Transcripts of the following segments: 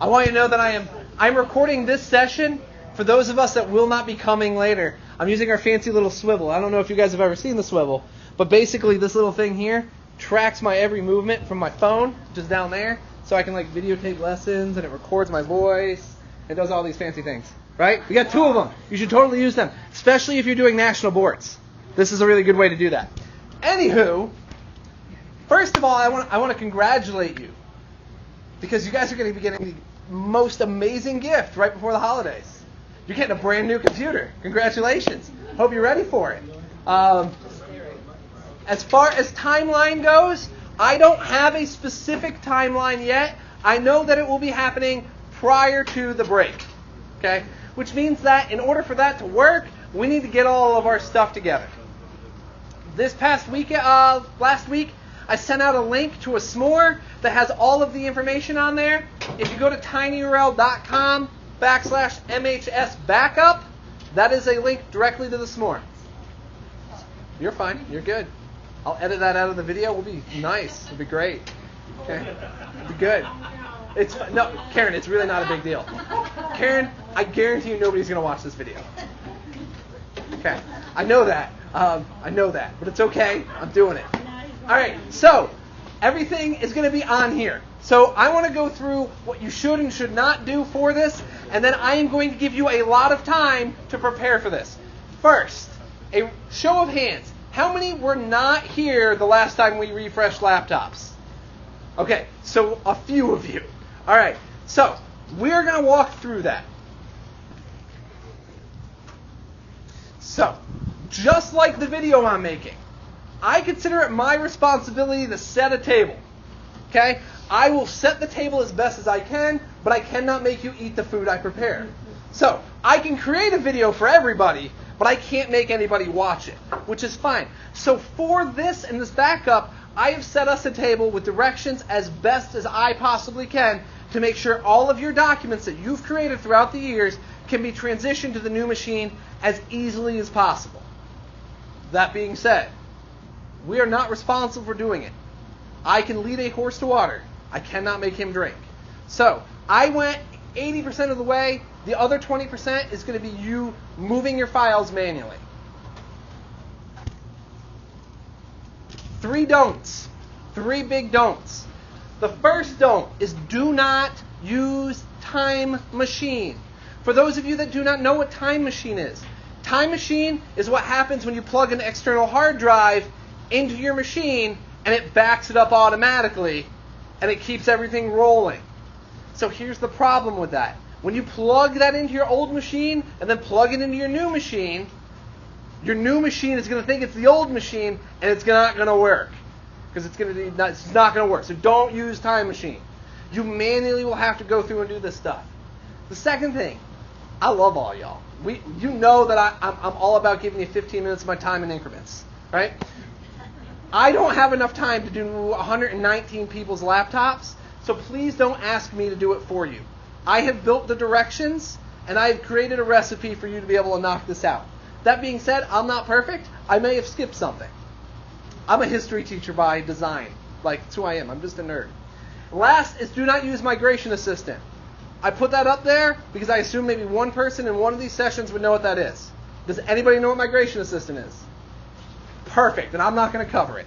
I want you to know that I'm recording this session for those of us that will not be coming later. I'm using our fancy little swivel. I don't know if you guys have ever seen the swivel, but basically this little thing here tracks my every movement from my phone, which is down there, so I can like videotape lessons, and it records my voice. It does all these fancy things, right? We got 2 of them. You should totally use them, especially if you're doing national boards. This is a really good way to do that. Anywho, first of all, I want to congratulate you, because you guys are going to be getting the most amazing gift right before the holidays. You're getting a brand new computer. Congratulations. Hope you're ready for it. As far as timeline goes, I don't have a specific timeline yet. I know that it will be happening prior to the break. Okay? Which means that in order for that to work, we need to get all of our stuff together. This past week, last week, I sent out a link to a s'more that has all of the information on there. If you go to tinyurl.com/MHS backup, that is a link directly to the s'more. You're fine. You're good. I'll edit that out of the video. It will be nice. It'll be great. Okay? It'll be good. No, Karen, it's really not a big deal. Karen, I guarantee you nobody's going to watch this video. Okay. I know that. But it's okay. I'm doing it. All right, so everything is going to be on here. So I want to go through what you should and should not do for this, and then I am going to give you a lot of time to prepare for this. First, a show of hands. How many were not here the last time we refreshed laptops? Okay, so a few of you. All right, so we're going to walk through that. So, just like the video I'm making, I consider it my responsibility to set a table. Okay? I will set the table as best as I can, but I cannot make you eat the food I prepare. So, I can create a video for everybody, but I can't make anybody watch it, which is fine. So for this and this backup, I have set us a table with directions as best as I possibly can to make sure all of your documents that you've created throughout the years can be transitioned to the new machine as easily as possible. That being said, we are not responsible for doing it. I can lead a horse to water. I cannot make him drink. So I went 80% of the way. The other 20% is going to be you moving your files manually. 3 don'ts. 3 big don'ts. The first don't is do not use Time Machine. For those of you that do not know what Time Machine is, Time Machine is what happens when you plug an external hard drive into your machine and it backs it up automatically and it keeps everything rolling. So here's the problem with that. When you plug that into your old machine and then plug it into your new machine is going to think it's the old machine and it's not going to work. Because it's not going to work. So don't use Time Machine. You manually will have to go through and do this stuff. The second thing, I love all y'all. You know that I'm all about giving you 15 minutes of my time in increments, right? I don't have enough time to do 119 people's laptops, so please don't ask me to do it for you. I have built the directions, and I have created a recipe for you to be able to knock this out. That being said, I'm not perfect. I may have skipped something. I'm a history teacher by design. That's who I am. I'm just a nerd. Last is do not use Migration Assistant. I put that up there because I assume maybe one person in one of these sessions would know what that is. Does anybody know what Migration Assistant is? Perfect, and I'm not going to cover it.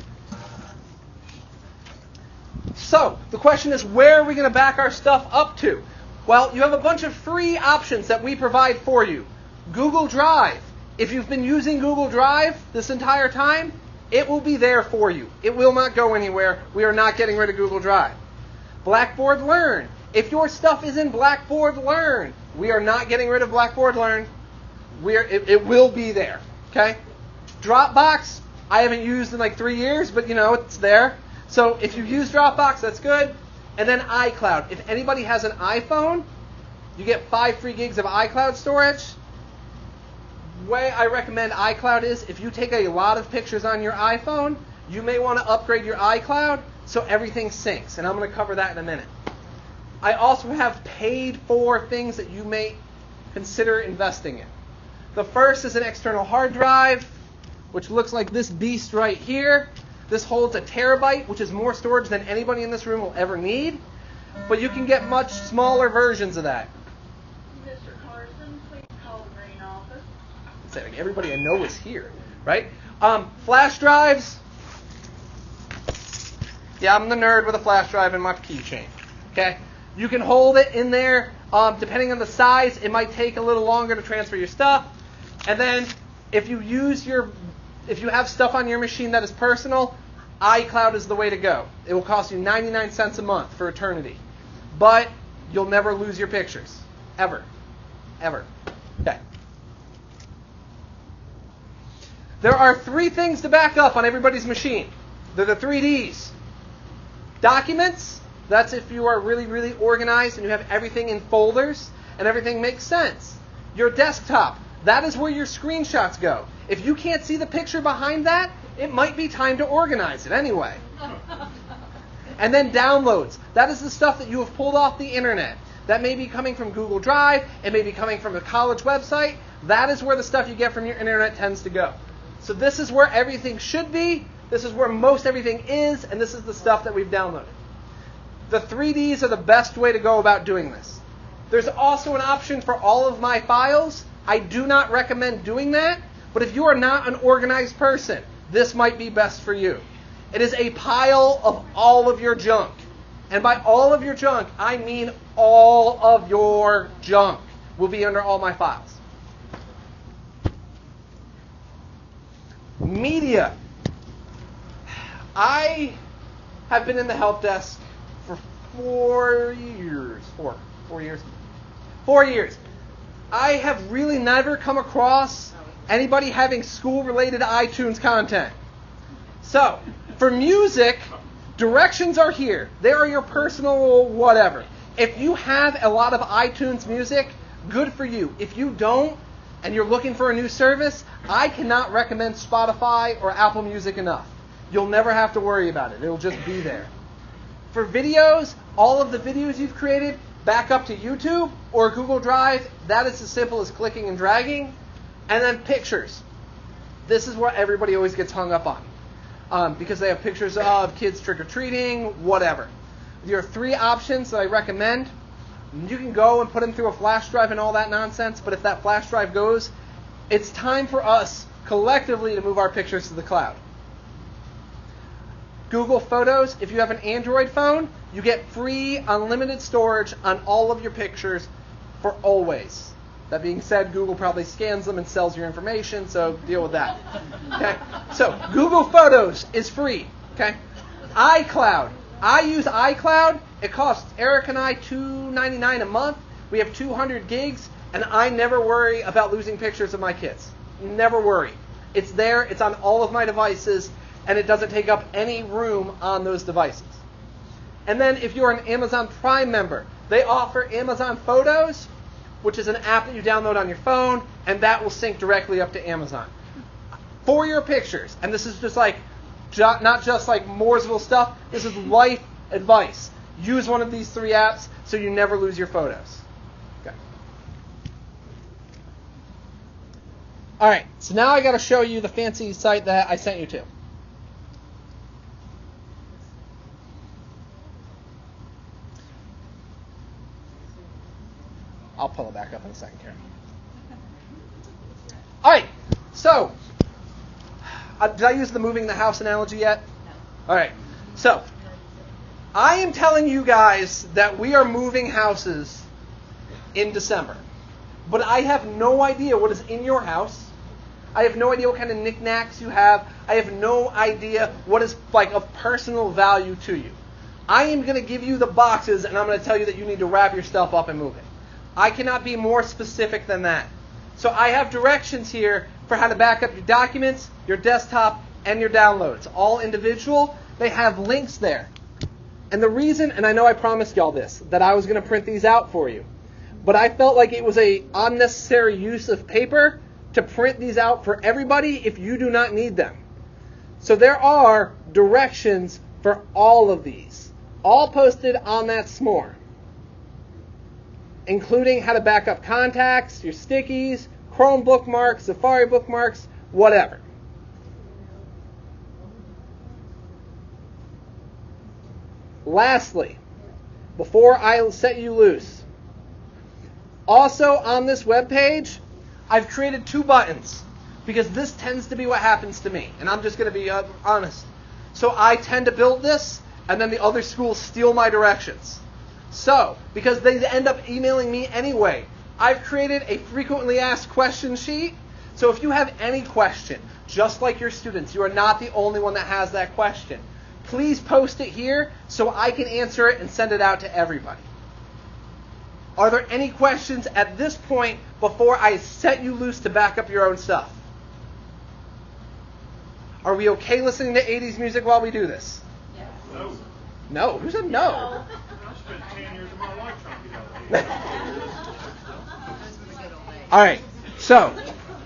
So, the question is, where are we going to back our stuff up to? Well, you have a bunch of free options that we provide for you. Google Drive. If you've been using Google Drive this entire time, it will be there for you. It will not go anywhere. We are not getting rid of Google Drive. Blackboard Learn. If your stuff is in Blackboard Learn, we are not getting rid of Blackboard Learn. It will be there. Okay? Dropbox, I haven't used in like 3 years, but it's there. So if you use Dropbox, that's good. And then iCloud. If anybody has an iPhone, you get 5 free gigs of iCloud storage. The way I recommend iCloud is if you take a lot of pictures on your iPhone, you may want to upgrade your iCloud so everything syncs. And I'm going to cover that in a minute. I also have paid for things that you may consider investing in. The first is an external hard drive, which looks like this beast right here. This holds 1 terabyte, which is more storage than anybody in this room will ever need. but you can get much smaller versions of that. Mr. Carson, please call the main office. It's like everybody I know is here, right? Flash drives. Yeah, I'm the nerd with a flash drive in my keychain. Okay, you can hold it in there. Depending on the size, it might take a little longer to transfer your stuff. And then, if you have stuff on your machine that is personal, iCloud is the way to go. It will cost you 99 cents a month for eternity, but you'll never lose your pictures, ever. Okay. There are 3 things to back up on everybody's machine. They're the 3 Ds. Documents, that's if you are really, really organized and you have everything in folders and everything makes sense. Your desktop, that is where your screenshots go. If you can't see the picture behind that, it might be time to organize it anyway. And then downloads, that is the stuff that you have pulled off the internet. That may be coming from Google Drive, it may be coming from a college website. That is where the stuff you get from your internet tends to go. So this is where everything should be. This is where most everything is, and this is the stuff that we've downloaded. The 3Ds are the best way to go about doing this. There's also an option for all of my files. I do not recommend doing that, but if you are not an organized person, this might be best for you. It is a pile of all of your junk. And by all of your junk, I mean all of your junk will be under all my files. Media. I have been in the help desk for 4 years. 4 years. 4 years. I have really never come across anybody having school-related iTunes content. So, for music, directions are here. They are your personal whatever. If you have a lot of iTunes music, good for you. If you don't, and you're looking for a new service, I cannot recommend Spotify or Apple Music enough. You'll never have to worry about it. It'll just be there. For videos, all of the videos you've created, back up to YouTube or Google Drive. That is as simple as clicking and dragging. And then pictures. This is what everybody always gets hung up on. Because they have pictures of kids trick-or-treating, whatever. There are 3 options that I recommend. You can go and put them through a flash drive and all that nonsense, but if that flash drive goes, it's time for us collectively to move our pictures to the cloud. Google Photos, if you have an Android phone, you get free unlimited storage on all of your pictures for always. That being said, Google probably scans them and sells your information, so deal with that. Okay? So, Google Photos is free. Okay? iCloud. I use iCloud. It costs Eric and I $2.99 a month. We have 200 gigs, and I never worry about losing pictures of my kids. Never worry. It's there. It's on all of my devices, and it doesn't take up any room on those devices. And then if you're an Amazon Prime member, they offer Amazon Photos, which is an app that you download on your phone, and that will sync directly up to Amazon. For your pictures, and this is just like, not just like Mooresville stuff, this is life advice. Use one of these 3 apps so you never lose your photos. Okay. All right, so now I got to show you the fancy site that I sent you to. I'll pull it back up in a second, Karen. All right, so did I use the moving the house analogy yet? All right, so I am telling you guys that we are moving houses in December, but I have no idea what is in your house. I have no idea what kind of knickknacks you have. I have no idea what is like of personal value to you. I am going to give you the boxes, and I'm going to tell you that you need to wrap your stuff up and move it. I cannot be more specific than that. So I have directions here for how to back up your documents, your desktop, and your downloads. All individual. They have links there. And the reason, and I know I promised y'all this, that I was going to print these out for you, but I felt like it was an unnecessary use of paper to print these out for everybody if you do not need them. So there are directions for all of these, all posted on that s'more, including how to back up contacts, your stickies, Chrome bookmarks, Safari bookmarks, whatever. Lastly, before I set you loose. Also on this webpage, I've created 2 buttons because this tends to be what happens to me. And I'm just going to be honest. So I tend to build this, and then the other schools steal my directions. So, because they end up emailing me anyway, I've created a frequently asked question sheet. So if you have any question, just like your students, you are not the only one that has that question. Please post it here so I can answer it and send it out to everybody. Are there any questions at this point before I set you loose to back up your own stuff? Are we okay listening to 80s music while we do this? Yes. No. No? Who said no? I spent 10 years of my life trying to get out of All right, so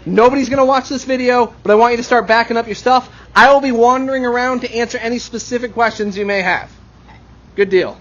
nobody's going to watch this video, but I want you to start backing up your stuff. I will be wandering around to answer any specific questions you may have. Good deal.